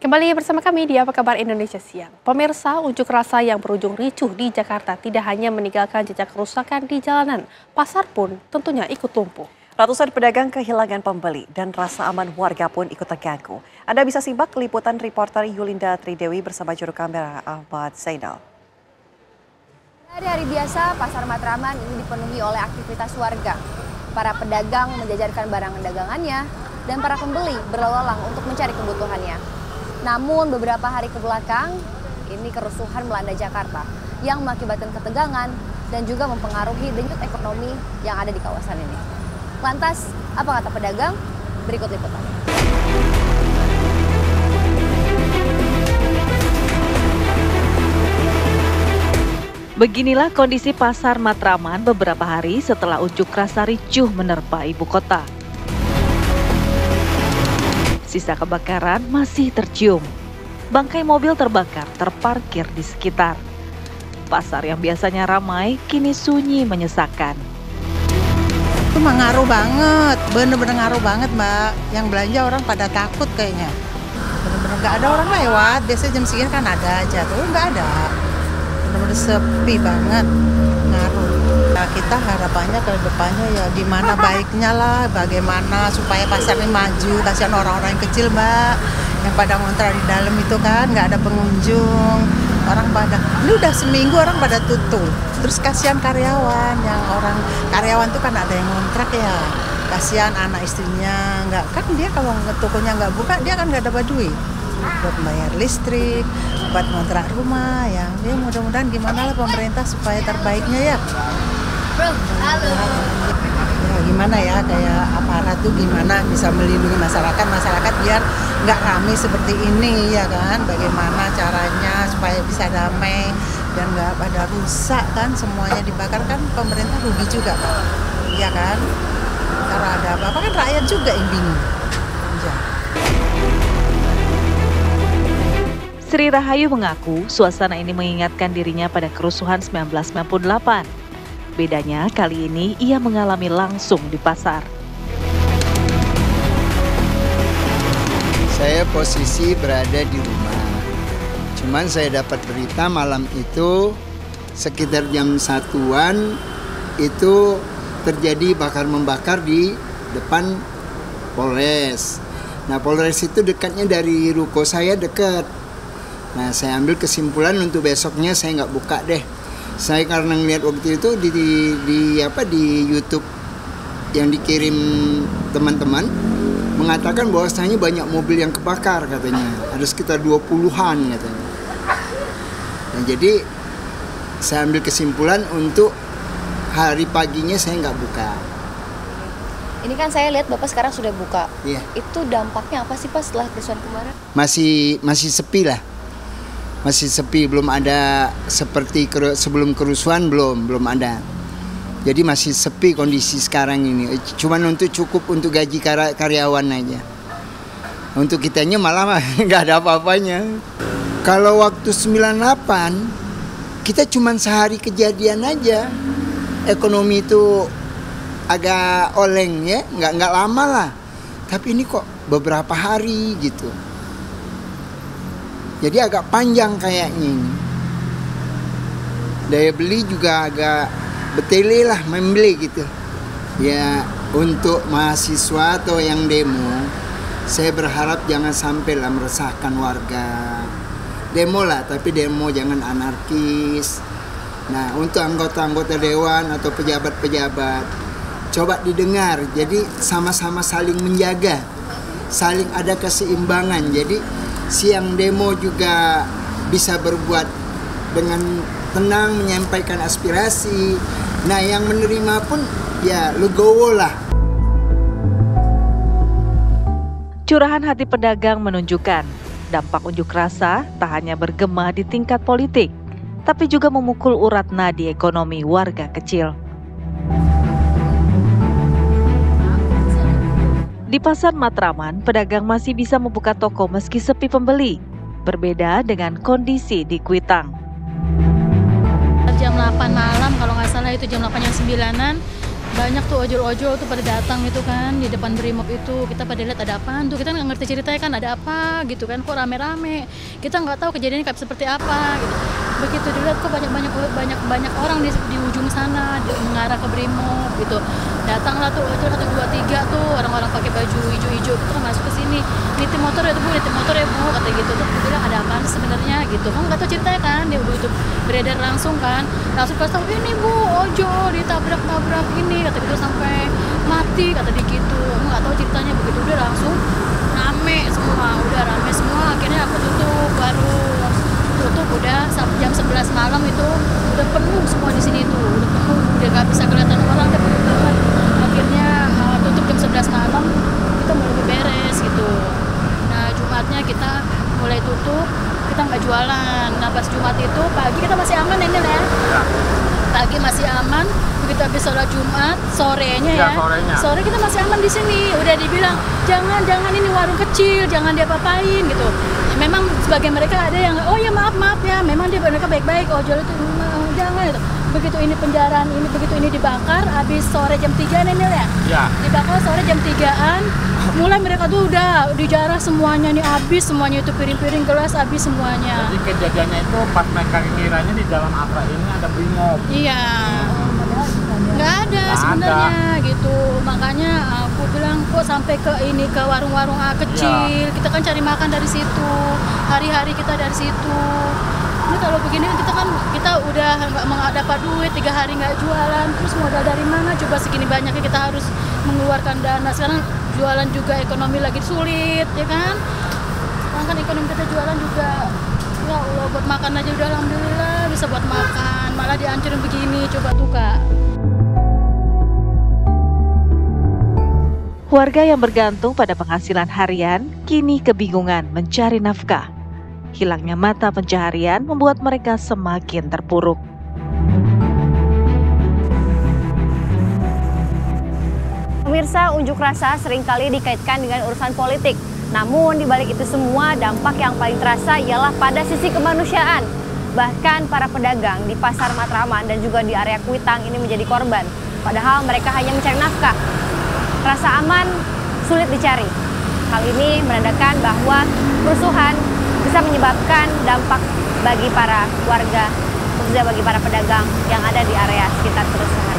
Kembali bersama kami di Apa Kabar Indonesia Siang. Pemirsa, unjuk rasa yang berujung ricuh di Jakarta tidak hanya meninggalkan jejak kerusakan di jalanan, pasar pun tentunya ikut lumpuh. Ratusan pedagang kehilangan pembeli dan rasa aman warga pun ikut terganggu. Anda bisa simak liputan reporter Yulinda Tridewi bersama juru kamera Ahmad Zainal. Hari biasa, Pasar Matraman ini dipenuhi oleh aktivitas warga. Para pedagang menjajarkan barang dagangannya dan para pembeli berlalu-lalang untuk mencari kebutuhannya. Namun beberapa hari kebelakang, ini kerusuhan melanda Jakarta yang mengakibatkan ketegangan dan juga mempengaruhi denyut ekonomi yang ada di kawasan ini. Lantas, apa kata pedagang? Berikut liputannya. Beginilah kondisi Pasar Matraman beberapa hari setelah unjuk rasa ricuh menerpa ibu kota. Sisa kebakaran masih tercium. Bangkai mobil terbakar terparkir di sekitar. Pasar yang biasanya ramai kini sunyi menyesakan. Itu ngaruh banget, bener-bener ngaruh banget Mbak. Yang belanja orang pada takut kayaknya. Bener-bener gak ada orang lewat, biasanya jam segini kan ada aja, tuh gak ada. Bener-bener sepi banget, ngaruh. Nah, kita harapannya ke depannya ya gimana baiknya lah, bagaimana supaya pasar ini maju. Kasihan orang-orang yang kecil Mbak, yang pada ngontrak di dalam itu kan nggak ada pengunjung. Orang pada, ini udah seminggu orang pada tutup. Terus kasihan karyawan, karyawan tuh kan ada yang ngontrak ya. Kasihan anak istrinya, nggak kan dia kalau tokonya nggak buka dia kan nggak dapat duit buat bayar listrik, buat ngontrak rumah ya. Ya mudah-mudahan gimana lah pemerintah supaya terbaiknya ya. Ya gimana ya, kayak aparat tuh gimana bisa melindungi masyarakat biar nggak ramai seperti ini ya kan. Bagaimana caranya supaya bisa damai dan nggak pada rusak kan, semuanya dibakar kan pemerintah rugi juga Pak. Iya kan, kalau ada apa-apa kan rakyat juga yang bingung ya. Sri Rahayu mengaku suasana ini mengingatkan dirinya pada kerusuhan 1998. Bedanya kali ini ia mengalami langsung di pasar. Saya posisi berada di rumah. Cuman saya dapat berita malam itu sekitar jam 1-an itu terjadi bakar-membakar di depan Polres. Nah, Polres itu dekatnya dari ruko saya dekat. Nah, saya ambil kesimpulan untuk besoknya saya nggak buka deh. Saya karena ngeliat waktu itu di YouTube yang dikirim teman-teman mengatakan bahwasanya banyak mobil yang kebakar katanya. Ada sekitar 20-an katanya. Nah, jadi saya ambil kesimpulan untuk hari paginya saya nggak buka. Ini kan saya lihat Bapak sekarang sudah buka. Iya. Itu dampaknya apa sih Pak setelah kerusuhan kemarin? Masih sepi lah. Masih sepi, belum ada seperti sebelum kerusuhan, belum ada. Jadi masih sepi kondisi sekarang ini. Cuman cukup untuk gaji karyawan aja. Untuk kitanya malah nggak ada apa-apanya. Kalau waktu 98 kita cuman sehari kejadian aja. Ekonomi itu agak oleng ya, nggak lama lah. Tapi ini kok beberapa hari gitu. Jadi agak panjang kayaknya ini. Daya beli juga agak betele lah membeli gitu. Ya untuk mahasiswa atau yang demo, saya berharap jangan sampai lah meresahkan warga. Demo lah, tapi demo jangan anarkis. Nah untuk anggota-anggota dewan atau pejabat-pejabat, coba didengar. Jadi sama-sama saling menjaga, saling ada keseimbangan. Jadi siang demo juga bisa berbuat dengan tenang, menyampaikan aspirasi. Nah yang menerima pun ya legowo lah. Curahan hati pedagang menunjukkan dampak unjuk rasa tak hanya bergema di tingkat politik, tapi juga memukul urat nadi ekonomi warga kecil. Di Pasar Matraman, pedagang masih bisa membuka toko meski sepi pembeli. Berbeda dengan kondisi di Kuitang. Jam 8 malam, kalau nggak salah itu jam 8 jam 9-an, Banyak tuh ojol-ojol tuh pada datang gitu kan di depan Brimob itu, kita pada lihat ada apaan tuh, kita nggak ngerti ceritanya kan ada apa gitu kan, kok rame-rame, kita nggak tahu kejadiannya kayak seperti apa gitu. Begitu dilihat kok banyak orang di ujung sana mengarah ke Brimob gitu. Datanglah tuh ojol 1, 2, 3 tuh orang-orang pakai baju hijau-hijau itu kan masuk ke sini, nitip motor ya Bu, nitip motor ya Bu, kata gitu. Terus aku bilang ada apaan sebenarnya gitu, kamu nggak tahu ceritanya kan, dia udah itu beredar langsung kan, langsung kasih tahu ini Bu ojol ditabrak ini, kata gitu sampai mati, kata dia gitu. Aku nggak tahu ceritanya, begitu udah langsung rame semua, akhirnya aku tutup udah jam 11 malam itu udah penuh semua di sini tuh, udah nggak bisa kelihatan orang, udah penuh banget. Akhirnya tutup jam 11 malam, kita mulai beberes gitu. Nah Jumatnya kita mulai tutup, kita nggak jualan. Nah pas Jumat itu pagi kita masih aman ini ya. Pagi masih aman, begitu habis sholat Jumat sorenya sore kita masih aman di sini. Udah dibilang jangan ini warung kecil, jangan diapa-apain gitu. Memang sebagai mereka ada yang oh ya maaf ya, memang mereka baik-baik, ojol itu jangan gitu. Begitu ini penjaraan ini, begitu ini dibakar habis sore jam 3 ini ya. Dibakar sore jam 3-an, mulai mereka tuh udah dijarah semuanya nih, habis semuanya itu, piring-piring gelas habis semuanya. Jadi kejadiannya itu pas mereka kiranya di dalam Afra ini ada Brimob. Iya. Nggak ada sebenarnya gitu, makanya aku bilang kok sampai ke warung-warung kecil, kita kan cari makan dari situ, hari-hari kita dari situ. Ini kalau begini kita udah nggak dapat duit, 3 hari nggak jualan, terus modal dari mana coba segini banyaknya, kita harus mengeluarkan dana. Sekarang jualan juga ekonomi lagi sulit ya kan, sekarang kan ekonomi kita jualan juga ya Allah, buat makan aja udah alhamdulillah bisa buat makan, malah dihancurin begini, coba tuh Kak. Warga yang bergantung pada penghasilan harian kini kebingungan mencari nafkah. Hilangnya mata pencaharian membuat mereka semakin terpuruk. Pemirsa, unjuk rasa seringkali dikaitkan dengan urusan politik. Namun di balik itu semua, dampak yang paling terasa ialah pada sisi kemanusiaan. Bahkan para pedagang di Pasar Matraman dan juga di area Kuitang ini menjadi korban. Padahal mereka hanya mencari nafkah. Rasa aman sulit dicari. Hal ini menandakan bahwa kerusuhan bisa menyebabkan dampak bagi para warga, khususnya bagi para pedagang yang ada di area sekitar kerusuhan.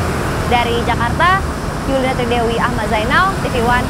Dari Jakarta, Yulinda Tridewi, Ahmad Zainal, TV One.